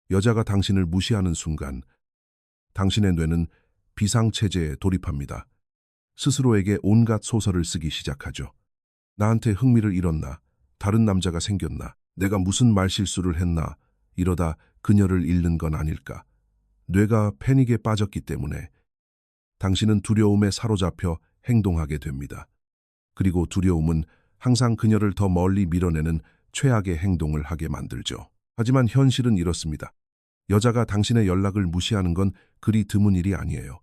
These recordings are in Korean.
여자가 당신을 무시하는 순간 당신의 뇌는 비상체제에 돌입합니다. 스스로에게 온갖 소설을 쓰기 시작하죠. 나한테 흥미를 잃었나? 다른 남자가 생겼나? 내가 무슨 말실수를 했나? 이러다 그녀를 잃는 건 아닐까? 뇌가 패닉에 빠졌기 때문에 당신은 두려움에 사로잡혀 행동하게 됩니다. 그리고 두려움은 항상 그녀를 더 멀리 밀어내는 최악의 행동을 하게 만들죠. 하지만 현실은 이렇습니다. 여자가 당신의 연락을 무시하는 건 그리 드문 일이 아니에요.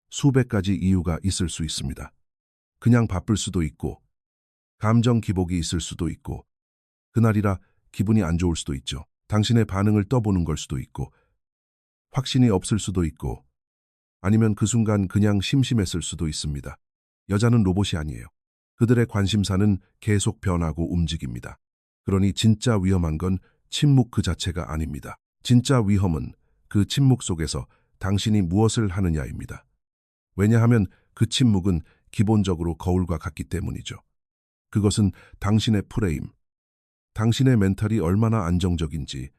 수백 가지 이유가 있을 수 있습니다. 그냥 바쁠 수도 있고, 감정 기복이 있을 수도 있고, 그날이라 기분이 안 좋을 수도 있죠. 당신의 반응을 떠보는 걸 수도 있고, 확신이 없을 수도 있고, 아니면 그 순간 그냥 심심했을 수도 있습니다. 여자는 로봇이 아니에요. 그들의 관심사는 계속 변하고 움직입니다. 그러니 진짜 위험한 건 침묵 그 자체가 아닙니다. 진짜 위험은 그 침묵 속에서 당신이 무엇을 하느냐입니다. 왜냐하면 그 침묵은 기본적으로 거울과 같기 때문이죠. 그것은 당신의 프레임, 당신의 멘탈이 얼마나 안정적인지,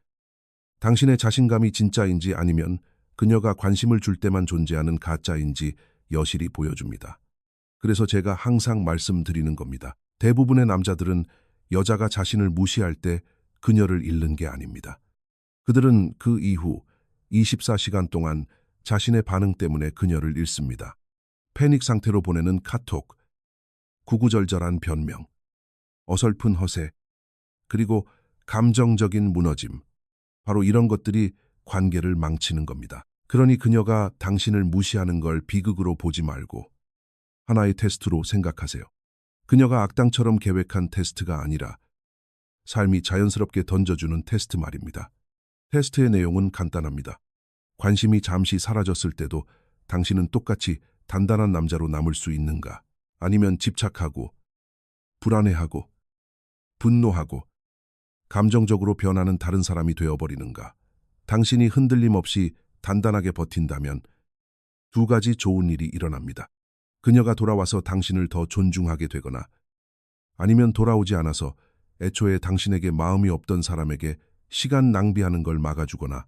당신의 자신감이 진짜인지 아니면 그녀가 관심을 줄 때만 존재하는 가짜인지 여실히 보여줍니다. 그래서 제가 항상 말씀드리는 겁니다. 대부분의 남자들은 여자가 자신을 무시할 때 그녀를 잃는 게 아닙니다. 그들은 그 이후 24시간 동안 자신의 반응 때문에 그녀를 잃습니다. 패닉 상태로 보내는 카톡, 구구절절한 변명, 어설픈 허세, 그리고 감정적인 무너짐. 바로 이런 것들이 관계를 망치는 겁니다. 그러니 그녀가 당신을 무시하는 걸 비극으로 보지 말고 하나의 테스트로 생각하세요. 그녀가 악당처럼 계획한 테스트가 아니라 삶이 자연스럽게 던져주는 테스트 말입니다. 테스트의 내용은 간단합니다. 관심이 잠시 사라졌을 때도 당신은 똑같이 단단한 남자로 남을 수 있는가? 아니면 집착하고, 불안해하고, 분노하고, 감정적으로 변하는 다른 사람이 되어버리는가? 당신이 흔들림 없이 단단하게 버틴다면 두 가지 좋은 일이 일어납니다. 그녀가 돌아와서 당신을 더 존중하게 되거나 아니면 돌아오지 않아서 애초에 당신에게 마음이 없던 사람에게 시간 낭비하는 걸 막아주거나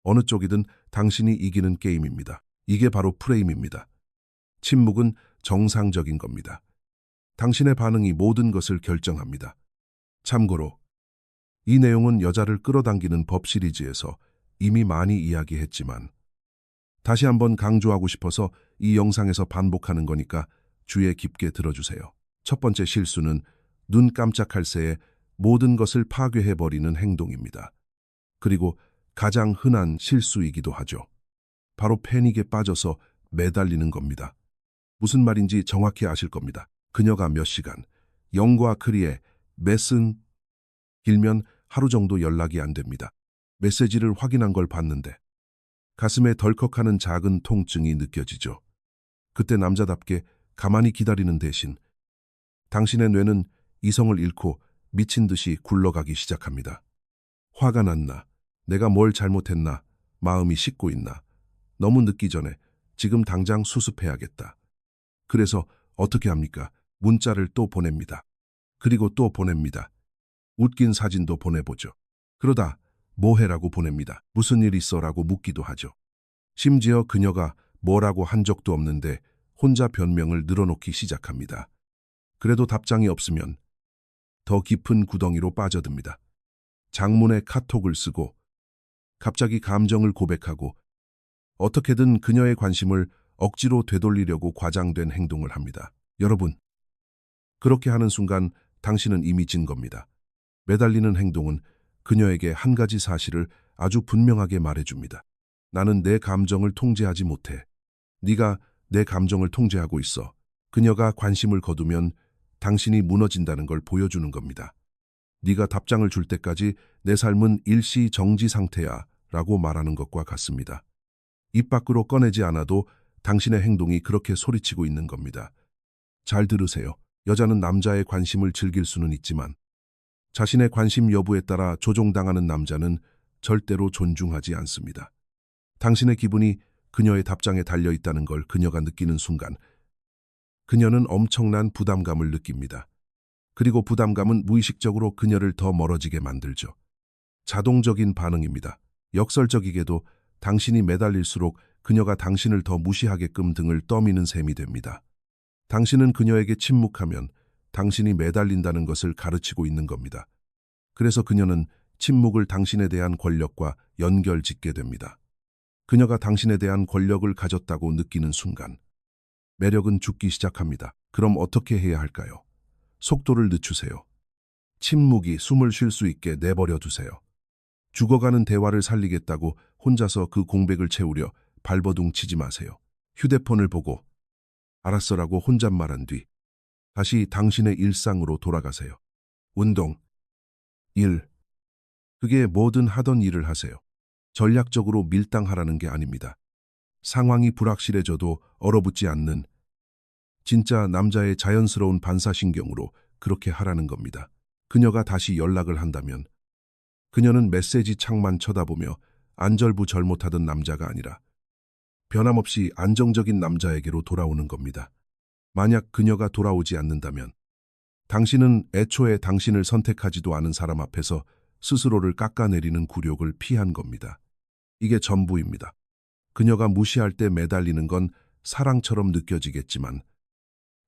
어느 쪽이든 당신이 이기는 게임입니다. 이게 바로 프레임입니다. 침묵은 정상적인 겁니다. 당신의 반응이 모든 것을 결정합니다. 참고로 이 내용은 여자를 끌어당기는 법 시리즈에서 이미 많이 이야기했지만 다시 한번 강조하고 싶어서 이 영상에서 반복하는 거니까 주의 깊게 들어주세요. 첫 번째 실수는 눈 깜짝할 새에 모든 것을 파괴해버리는 행동입니다. 그리고 가장 흔한 실수이기도 하죠. 바로 패닉에 빠져서 매달리는 겁니다. 무슨 말인지 정확히 아실 겁니다. 그녀가 몇 시간, 영과 크리에 메슨, 길면 하루 정도 연락이 안 됩니다. 메시지를 확인한 걸 봤는데 가슴에 덜컥하는 작은 통증이 느껴지죠. 그때 남자답게 가만히 기다리는 대신 당신의 뇌는 이성을 잃고 미친 듯이 굴러가기 시작합니다. 화가 났나? 내가 뭘 잘못했나? 마음이 식고 있나? 너무 늦기 전에 지금 당장 수습해야겠다. 그래서 어떻게 합니까? 문자를 또 보냅니다. 그리고 또 보냅니다. 웃긴 사진도 보내보죠. 그러다 뭐 해라고 보냅니다. 무슨 일 있어라고 묻기도 하죠. 심지어 그녀가 뭐라고 한 적도 없는데 혼자 변명을 늘어놓기 시작합니다. 그래도 답장이 없으면 더 깊은 구덩이로 빠져듭니다. 장문의 카톡을 쓰고 갑자기 감정을 고백하고 어떻게든 그녀의 관심을 억지로 되돌리려고 과장된 행동을 합니다. 여러분, 그렇게 하는 순간 당신은 이미 진 겁니다. 매달리는 행동은 그녀에게 한 가지 사실을 아주 분명하게 말해줍니다. 나는 내 감정을 통제하지 못해. 네가 내 감정을 통제하고 있어. 그녀가 관심을 거두면 당신이 무너진다는 걸 보여주는 겁니다. 네가 답장을 줄 때까지 내 삶은 일시 정지 상태야 라고 말하는 것과 같습니다. 입 밖으로 꺼내지 않아도 당신의 행동이 그렇게 소리치고 있는 겁니다. 잘 들으세요. 여자는 남자의 관심을 즐길 수는 있지만 자신의 관심 여부에 따라 조종당하는 남자는 절대로 존중하지 않습니다. 당신의 기분이 그녀의 답장에 달려있다는 걸 그녀가 느끼는 순간 그녀는 엄청난 부담감을 느낍니다. 그리고 부담감은 무의식적으로 그녀를 더 멀어지게 만들죠. 자동적인 반응입니다. 역설적이게도 당신이 매달릴수록 그녀가 당신을 더 무시하게끔 등을 떠미는 셈이 됩니다. 당신은 그녀에게 침묵하면 당신이 매달린다는 것을 가르치고 있는 겁니다. 그래서 그녀는 침묵을 당신에 대한 권력과 연결짓게 됩니다. 그녀가 당신에 대한 권력을 가졌다고 느끼는 순간 매력은 죽기 시작합니다. 그럼 어떻게 해야 할까요? 속도를 늦추세요. 침묵이 숨을 쉴 수 있게 내버려 두세요. 죽어가는 대화를 살리겠다고 혼자서 그 공백을 채우려 발버둥 치지 마세요. 휴대폰을 보고 알았어라고 혼잣말한 뒤 다시 당신의 일상으로 돌아가세요. 운동, 일, 그게 뭐든 하던 일을 하세요. 전략적으로 밀당하라는 게 아닙니다. 상황이 불확실해져도 얼어붙지 않는 진짜 남자의 자연스러운 반사신경으로 그렇게 하라는 겁니다. 그녀가 다시 연락을 한다면 그녀는 메시지 창만 쳐다보며 안절부절 못하던 남자가 아니라 변함없이 안정적인 남자에게로 돌아오는 겁니다. 만약 그녀가 돌아오지 않는다면 당신은 애초에 당신을 선택하지도 않은 사람 앞에서 스스로를 깎아내리는 굴욕을 피한 겁니다. 이게 전부입니다. 그녀가 무시할 때 매달리는 건 사랑처럼 느껴지겠지만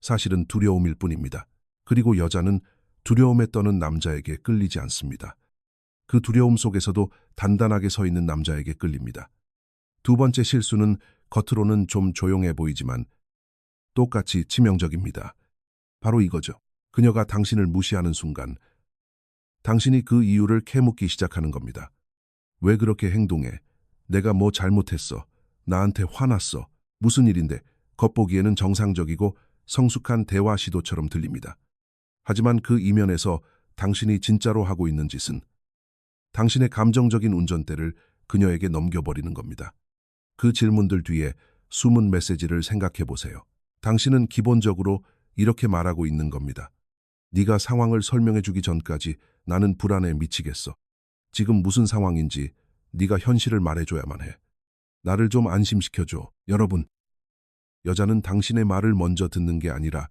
사실은 두려움일 뿐입니다. 그리고 여자는 두려움에 떠는 남자에게 끌리지 않습니다. 그 두려움 속에서도 단단하게 서 있는 남자에게 끌립니다. 두 번째 실수는 겉으로는 좀 조용해 보이지만 똑같이 치명적입니다. 바로 이거죠. 그녀가 당신을 무시하는 순간 당신이 그 이유를 캐묻기 시작하는 겁니다. 왜 그렇게 행동해? 내가 뭐 잘못했어? 나한테 화났어? 무슨 일인데? 겉보기에는 정상적이고 성숙한 대화 시도처럼 들립니다. 하지만 그 이면에서 당신이 진짜로 하고 있는 짓은 당신의 감정적인 운전대를 그녀에게 넘겨버리는 겁니다. 그 질문들 뒤에 숨은 메시지를 생각해 보세요. 당신은 기본적으로 이렇게 말하고 있는 겁니다. 네가 상황을 설명해 주기 전까지 나는 불안에 미치겠어. 지금 무슨 상황인지 네가 현실을 말해줘야만 해. 나를 좀 안심시켜줘. 여러분, 여자는 당신의 말을 먼저 듣는 게 아니라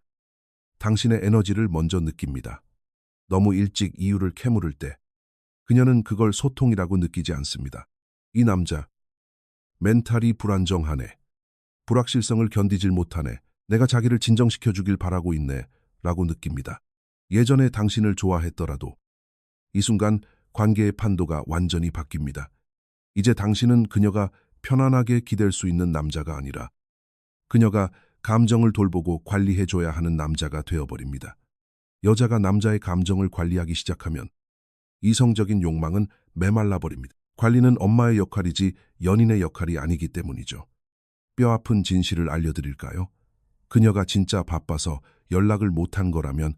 당신의 에너지를 먼저 느낍니다. 너무 일찍 이유를 캐물을 때 그녀는 그걸 소통이라고 느끼지 않습니다. 이 남자, 멘탈이 불안정하네. 불확실성을 견디질 못하네. 내가 자기를 진정시켜주길 바라고 있네. 라고 느낍니다. 예전에 당신을 좋아했더라도 이 순간 관계의 판도가 완전히 바뀝니다. 이제 당신은 그녀가 편안하게 기댈 수 있는 남자가 아니라 그녀가 감정을 돌보고 관리해줘야 하는 남자가 되어버립니다. 여자가 남자의 감정을 관리하기 시작하면 이성적인 욕망은 메말라버립니다. 관리는 엄마의 역할이지 연인의 역할이 아니기 때문이죠. 뼈아픈 진실을 알려드릴까요? 그녀가 진짜 바빠서 연락을 못한 거라면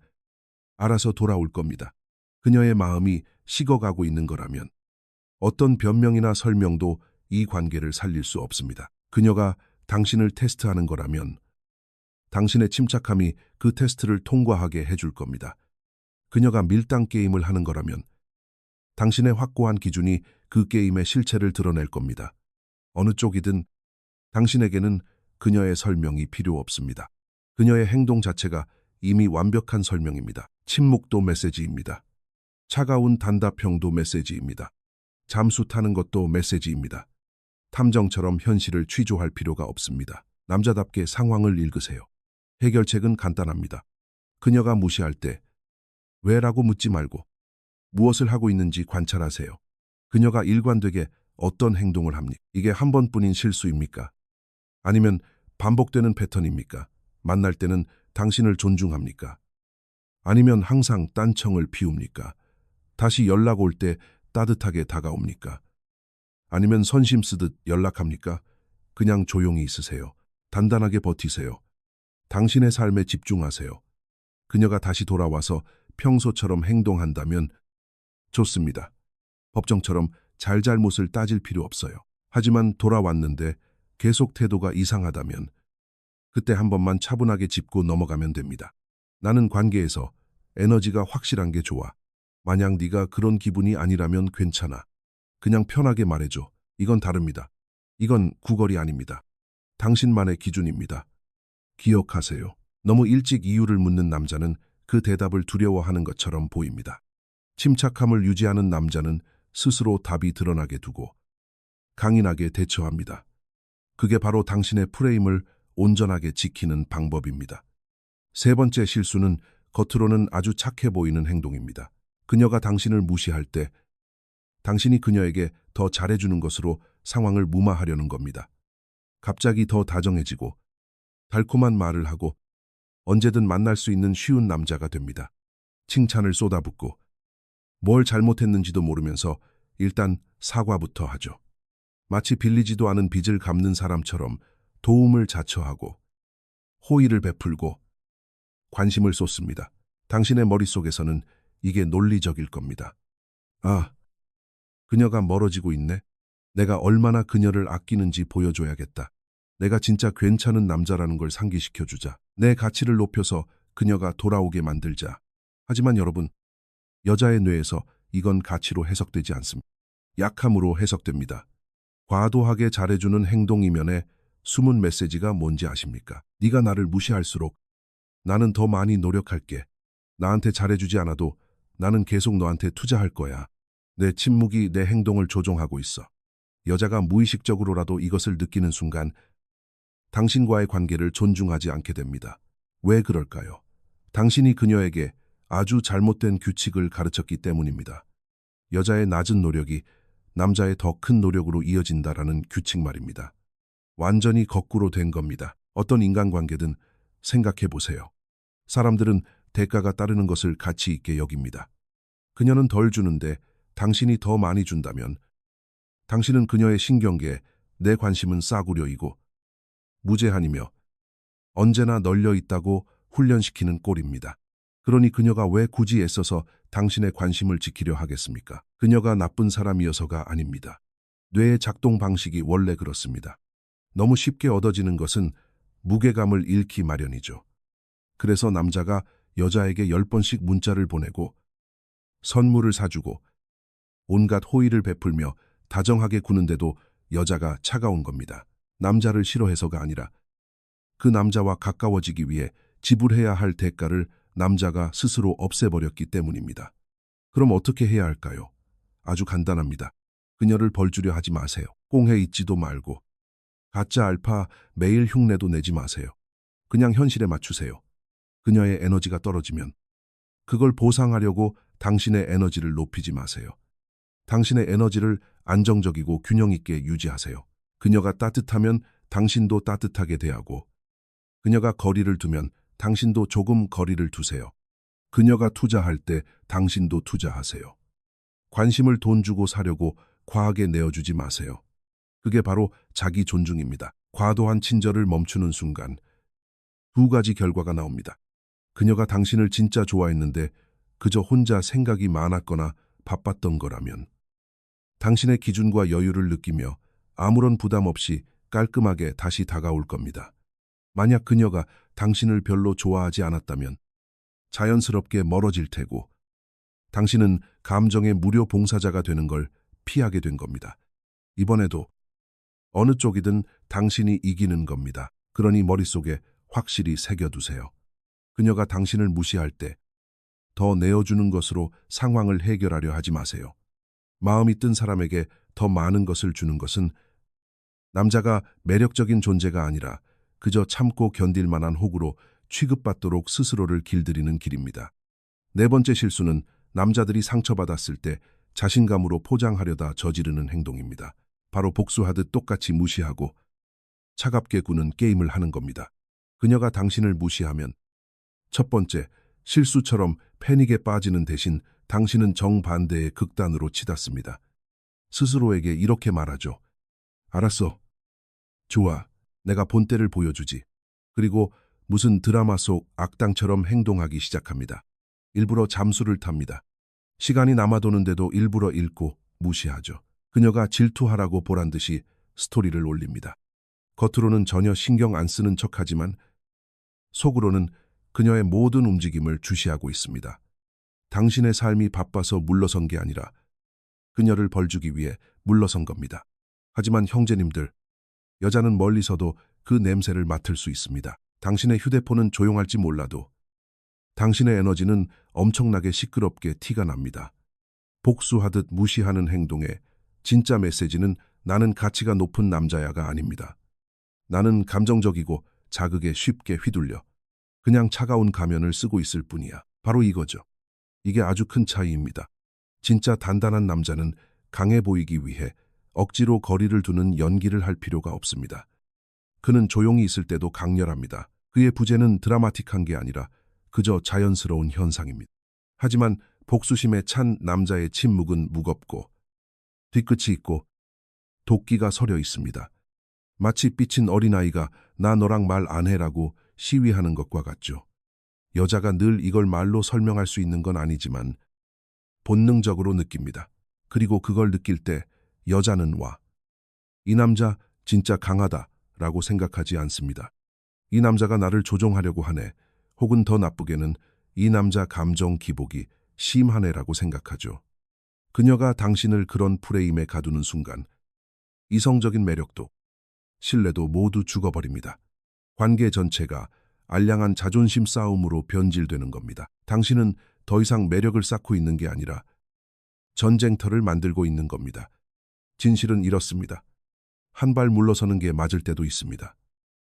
알아서 돌아올 겁니다. 그녀의 마음이 식어가고 있는 거라면 어떤 변명이나 설명도 이 관계를 살릴 수 없습니다. 그녀가 당신을 테스트하는 거라면 당신의 침착함이 그 테스트를 통과하게 해줄 겁니다. 그녀가 밀당 게임을 하는 거라면 당신의 확고한 기준이 그 게임의 실체를 드러낼 겁니다. 어느 쪽이든 당신에게는 그녀의 설명이 필요 없습니다. 그녀의 행동 자체가 이미 완벽한 설명입니다. 침묵도 메시지입니다. 차가운 단답형도 메시지입니다. 잠수 타는 것도 메시지입니다. 탐정처럼 현실을 취조할 필요가 없습니다. 남자답게 상황을 읽으세요. 해결책은 간단합니다. 그녀가 무시할 때 왜라고 묻지 말고 무엇을 하고 있는지 관찰하세요. 그녀가 일관되게 어떤 행동을 합니까? 이게 한 번뿐인 실수입니까? 아니면 반복되는 패턴입니까? 만날 때는 당신을 존중합니까? 아니면 항상 딴청을 피웁니까? 다시 연락 올 때 따뜻하게 다가옵니까? 아니면 선심 쓰듯 연락합니까? 그냥 조용히 있으세요. 단단하게 버티세요. 당신의 삶에 집중하세요. 그녀가 다시 돌아와서 평소처럼 행동한다면 좋습니다. 법정처럼 잘잘못을 따질 필요 없어요. 하지만 돌아왔는데 계속 태도가 이상하다면 그때 한 번만 차분하게 짚고 넘어가면 됩니다. 나는 관계에서 에너지가 확실한 게 좋아. 만약 네가 그런 기분이 아니라면 괜찮아. 그냥 편하게 말해줘. 이건 다릅니다. 이건 구걸이 아닙니다. 당신만의 기준입니다. 기억하세요. 너무 일찍 이유를 묻는 남자는 그 대답을 두려워하는 것처럼 보입니다. 침착함을 유지하는 남자는 스스로 답이 드러나게 두고 강인하게 대처합니다. 그게 바로 당신의 프레임을 온전하게 지키는 방법입니다. 세 번째 실수는 겉으로는 아주 착해 보이는 행동입니다. 그녀가 당신을 무시할 때 당신이 그녀에게 더 잘해주는 것으로 상황을 무마하려는 겁니다. 갑자기 더 다정해지고 달콤한 말을 하고 언제든 만날 수 있는 쉬운 남자가 됩니다. 칭찬을 쏟아붓고 뭘 잘못했는지도 모르면서 일단 사과부터 하죠. 마치 빌리지도 않은 빚을 갚는 사람처럼 도움을 자처하고 호의를 베풀고 관심을 쏟습니다. 당신의 머릿속에서는 이게 논리적일 겁니다. 아, 그녀가 멀어지고 있네. 내가 얼마나 그녀를 아끼는지 보여줘야겠다. 내가 진짜 괜찮은 남자라는 걸 상기시켜주자. 내 가치를 높여서 그녀가 돌아오게 만들자. 하지만 여러분, 여자의 뇌에서 이건 가치로 해석되지 않습니다. 약함으로 해석됩니다. 과도하게 잘해주는 행동 이면에 숨은 메시지가 뭔지 아십니까? 네가 나를 무시할수록 나는 더 많이 노력할게. 나한테 잘해주지 않아도 나는 계속 너한테 투자할 거야. 내 침묵이 내 행동을 조종하고 있어. 여자가 무의식적으로라도 이것을 느끼는 순간 당신과의 관계를 존중하지 않게 됩니다. 왜 그럴까요? 당신이 그녀에게 아주 잘못된 규칙을 가르쳤기 때문입니다. 여자의 낮은 노력이 남자의 더 큰 노력으로 이어진다라는 규칙 말입니다. 완전히 거꾸로 된 겁니다. 어떤 인간관계든 생각해 보세요. 사람들은 대가가 따르는 것을 가치 있게 여깁니다. 그녀는 덜 주는데 당신이 더 많이 준다면 당신은 그녀의 신경계에 내 관심은 싸구려이고 무제한이며 언제나 널려 있다고 훈련시키는 꼴입니다. 그러니 그녀가 왜 굳이 애써서 당신의 관심을 지키려 하겠습니까? 그녀가 나쁜 사람이어서가 아닙니다. 뇌의 작동 방식이 원래 그렇습니다. 너무 쉽게 얻어지는 것은 무게감을 잃기 마련이죠. 그래서 남자가 여자에게 10번씩 문자를 보내고 선물을 사주고 온갖 호의를 베풀며 다정하게 구는데도 여자가 차가운 겁니다. 남자를 싫어해서가 아니라 그 남자와 가까워지기 위해 지불해야 할 대가를 남자가 스스로 없애버렸기 때문입니다. 그럼 어떻게 해야 할까요? 아주 간단합니다. 그녀를 벌주려 하지 마세요. 꽁해 있지도 말고 가짜 알파 매일 흉내도 내지 마세요. 그냥 현실에 맞추세요. 그녀의 에너지가 떨어지면 그걸 보상하려고 당신의 에너지를 높이지 마세요. 당신의 에너지를 안정적이고 균형 있게 유지하세요. 그녀가 따뜻하면 당신도 따뜻하게 대하고 그녀가 거리를 두면 당신도 조금 거리를 두세요. 그녀가 투자할 때 당신도 투자하세요. 관심을 돈 주고 사려고 과하게 내어주지 마세요. 그게 바로 자기 존중입니다. 과도한 친절을 멈추는 순간 두 가지 결과가 나옵니다. 그녀가 당신을 진짜 좋아했는데 그저 혼자 생각이 많았거나 바빴던 거라면 당신의 기준과 여유를 느끼며 아무런 부담 없이 깔끔하게 다시 다가올 겁니다. 만약 그녀가 당신을 별로 좋아하지 않았다면 자연스럽게 멀어질 테고 당신은 감정의 무료 봉사자가 되는 걸 피하게 된 겁니다. 이번에도 어느 쪽이든 당신이 이기는 겁니다. 그러니 머릿속에 확실히 새겨두세요. 그녀가 당신을 무시할 때 더 내어주는 것으로 상황을 해결하려 하지 마세요. 마음이 뜬 사람에게 더 많은 것을 주는 것은 남자가 매력적인 존재가 아니라 그저 참고 견딜 만한 호구로 취급받도록 스스로를 길들이는 길입니다. 네 번째 실수는 남자들이 상처받았을 때 자신감으로 포장하려다 저지르는 행동입니다. 바로 복수하듯 똑같이 무시하고 차갑게 구는 게임을 하는 겁니다. 그녀가 당신을 무시하면 첫 번째, 실수처럼 패닉에 빠지는 대신 당신은 정반대의 극단으로 치닫습니다. 스스로에게 이렇게 말하죠. 알았어. 좋아. 내가 본때를 보여주지. 그리고 무슨 드라마 속 악당처럼 행동하기 시작합니다. 일부러 잠수를 탑니다. 시간이 남아도는데도 일부러 읽고 무시하죠. 그녀가 질투하라고 보란 듯이 스토리를 올립니다. 겉으로는 전혀 신경 안 쓰는 척하지만 속으로는 그녀의 모든 움직임을 주시하고 있습니다. 당신의 삶이 바빠서 물러선 게 아니라 그녀를 벌주기 위해 물러선 겁니다. 하지만 형제님들, 여자는 멀리서도 그 냄새를 맡을 수 있습니다. 당신의 휴대폰은 조용할지 몰라도 당신의 에너지는 엄청나게 시끄럽게 티가 납니다. 복수하듯 무시하는 행동에 진짜 메시지는 나는 가치가 높은 남자야가 아닙니다. 나는 감정적이고 자극에 쉽게 휘둘려 그냥 차가운 가면을 쓰고 있을 뿐이야. 바로 이거죠. 이게 아주 큰 차이입니다. 진짜 단단한 남자는 강해 보이기 위해 억지로 거리를 두는 연기를 할 필요가 없습니다. 그는 조용히 있을 때도 강렬합니다. 그의 부재는 드라마틱한 게 아니라 그저 자연스러운 현상입니다. 하지만 복수심에 찬 남자의 침묵은 무겁고 뒤끝이 있고 도끼가 서려 있습니다. 마치 삐친 어린아이가 나 너랑 말 안 해라고 시위하는 것과 같죠. 여자가 늘 이걸 말로 설명할 수 있는 건 아니지만 본능적으로 느낍니다. 그리고 그걸 느낄 때 여자는 와. 이 남자 진짜 강하다라고 생각하지 않습니다. 이 남자가 나를 조종하려고 하네. 혹은 더 나쁘게는 이 남자 감정 기복이 심하네라고 생각하죠. 그녀가 당신을 그런 프레임에 가두는 순간 이성적인 매력도 신뢰도 모두 죽어버립니다. 관계 전체가 알량한 자존심 싸움으로 변질되는 겁니다. 당신은 더 이상 매력을 쌓고 있는 게 아니라 전쟁터를 만들고 있는 겁니다. 진실은 이렇습니다. 한 발 물러서는 게 맞을 때도 있습니다.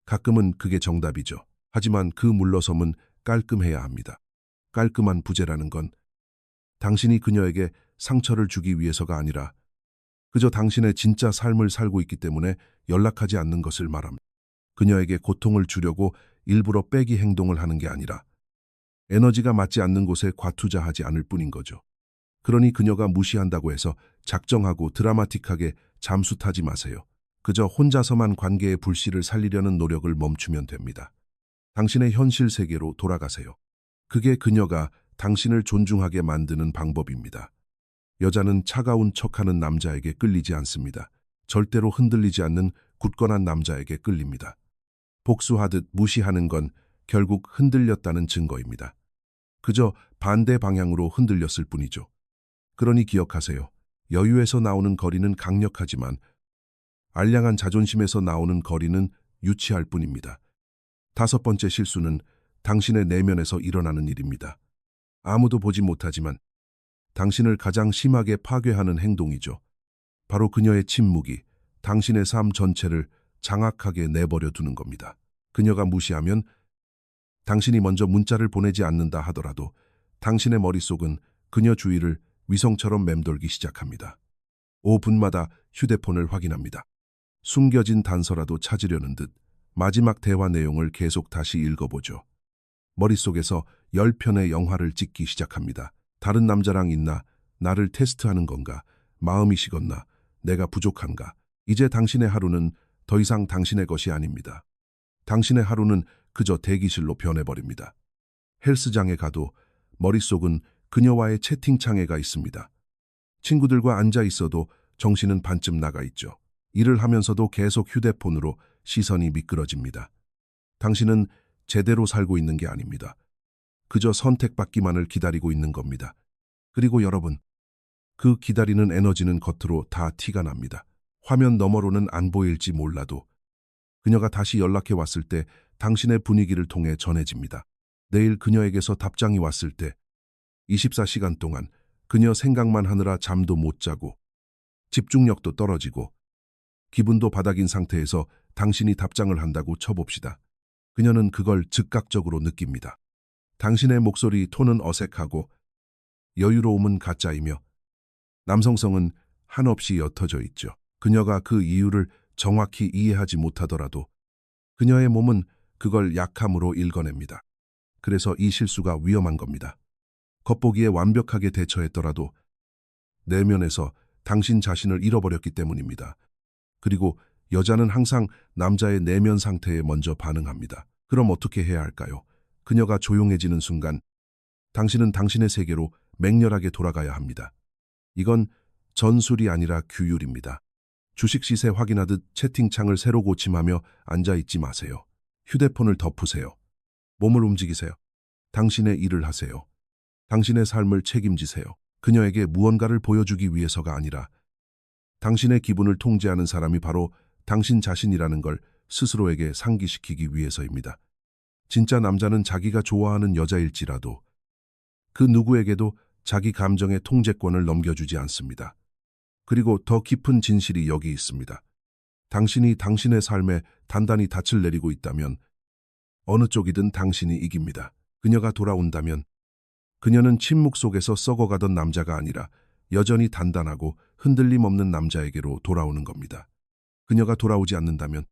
가끔은 그게 정답이죠. 하지만 그 물러섬은 깔끔해야 합니다. 깔끔한 부재라는 건 당신이 그녀에게 상처를 주기 위해서가 아니라 그저 당신의 진짜 삶을 살고 있기 때문에 연락하지 않는 것을 말합니다. 그녀에게 고통을 주려고 일부러 빼기 행동을 하는 게 아니라 에너지가 맞지 않는 곳에 과투자하지 않을 뿐인 거죠. 그러니 그녀가 무시한다고 해서 작정하고 드라마틱하게 잠수 타지 마세요. 그저 혼자서만 관계의 불씨를 살리려는 노력을 멈추면 됩니다. 당신의 현실 세계로 돌아가세요. 그게 그녀가 당신을 존중하게 만드는 방법입니다. 여자는 차가운 척하는 남자에게 끌리지 않습니다. 절대로 흔들리지 않는 굳건한 남자에게 끌립니다. 복수하듯 무시하는 건 결국 흔들렸다는 증거입니다. 그저 반대 방향으로 흔들렸을 뿐이죠. 그러니 기억하세요. 여유에서 나오는 거리는 강력하지만 알량한 자존심에서 나오는 거리는 유치할 뿐입니다. 5번째 실수는 당신의 내면에서 일어나는 일입니다. 아무도 보지 못하지만 당신을 가장 심하게 파괴하는 행동이죠. 바로 그녀의 침묵이 당신의 삶 전체를 장악하게 내버려 두는 겁니다. 그녀가 무시하면 당신이 먼저 문자를 보내지 않는다 하더라도 당신의 머릿속은 그녀 주위를 위성처럼 맴돌기 시작합니다. 5분마다 휴대폰을 확인합니다. 숨겨진 단서라도 찾으려는 듯 마지막 대화 내용을 계속 다시 읽어보죠. 머릿속에서 10편의 영화를 찍기 시작합니다. 다른 남자랑 있나? 나를 테스트하는 건가? 마음이 식었나? 내가 부족한가? 이제 당신의 하루는 더 이상 당신의 것이 아닙니다. 당신의 하루는 그저 대기실로 변해버립니다. 헬스장에 가도 머릿속은 그녀와의 채팅창에가 있습니다. 친구들과 앉아 있어도 정신은 반쯤 나가 있죠. 일을 하면서도 계속 휴대폰으로 시선이 미끄러집니다. 당신은 제대로 살고 있는 게 아닙니다. 그저 선택받기만을 기다리고 있는 겁니다. 그리고 여러분, 그 기다리는 에너지는 겉으로 다 티가 납니다. 화면 너머로는 안 보일지 몰라도 그녀가 다시 연락해 왔을 때 당신의 분위기를 통해 전해집니다. 내일 그녀에게서 답장이 왔을 때 24시간 동안 그녀 생각만 하느라 잠도 못 자고 집중력도 떨어지고 기분도 바닥인 상태에서 당신이 답장을 한다고 쳐봅시다. 그녀는 그걸 즉각적으로 느낍니다. 당신의 목소리 톤은 어색하고 여유로움은 가짜이며 남성성은 한없이 옅어져 있죠. 그녀가 그 이유를 정확히 이해하지 못하더라도 그녀의 몸은 그걸 약함으로 읽어냅니다. 그래서 이 실수가 위험한 겁니다. 겉보기에 완벽하게 대처했더라도 내면에서 당신 자신을 잃어버렸기 때문입니다. 그리고 여자는 항상 남자의 내면 상태에 먼저 반응합니다. 그럼 어떻게 해야 할까요? 그녀가 조용해지는 순간 당신은 당신의 세계로 맹렬하게 돌아가야 합니다. 이건 전술이 아니라 규율입니다. 주식 시세 확인하듯 채팅창을 새로 고침하며 앉아있지 마세요. 휴대폰을 덮으세요. 몸을 움직이세요. 당신의 일을 하세요. 당신의 삶을 책임지세요. 그녀에게 무언가를 보여주기 위해서가 아니라 당신의 기분을 통제하는 사람이 바로 당신 자신이라는 걸 스스로에게 상기시키기 위해서입니다. 진짜 남자는 자기가 좋아하는 여자일지라도 그 누구에게도 자기 감정의 통제권을 넘겨주지 않습니다. 그리고 더 깊은 진실이 여기 있습니다. 당신이 당신의 삶에 단단히 닻을 내리고 있다면 어느 쪽이든 당신이 이깁니다. 그녀가 돌아온다면 그녀는 침묵 속에서 썩어가던 남자가 아니라 여전히 단단하고 흔들림 없는 남자에게로 돌아오는 겁니다. 그녀가 돌아오지 않는다면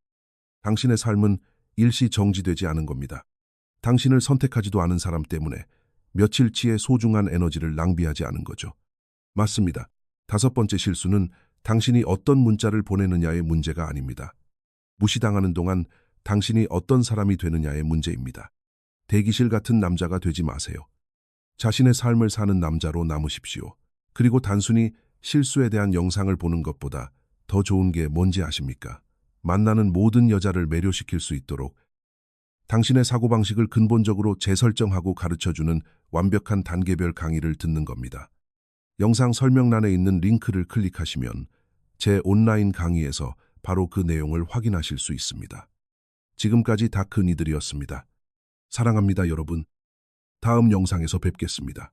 당신의 삶은 일시 정지되지 않은 겁니다. 당신을 선택하지도 않은 사람 때문에 며칠치의 소중한 에너지를 낭비하지 않은 거죠. 맞습니다. 다섯 번째 실수는 당신이 어떤 문자를 보내느냐의 문제가 아닙니다. 무시당하는 동안 당신이 어떤 사람이 되느냐의 문제입니다. 대기실 같은 남자가 되지 마세요. 자신의 삶을 사는 남자로 남으십시오. 그리고 단순히 실수에 대한 영상을 보는 것보다 더 좋은 게 뭔지 아십니까? 만나는 모든 여자를 매료시킬 수 있도록 당신의 사고방식을 근본적으로 재설정하고 가르쳐주는 완벽한 단계별 강의를 듣는 겁니다. 영상 설명란에 있는 링크를 클릭하시면 제 온라인 강의에서 바로 그 내용을 확인하실 수 있습니다. 지금까지 다크니들이었습니다. 사랑합니다, 여러분. 다음 영상에서 뵙겠습니다.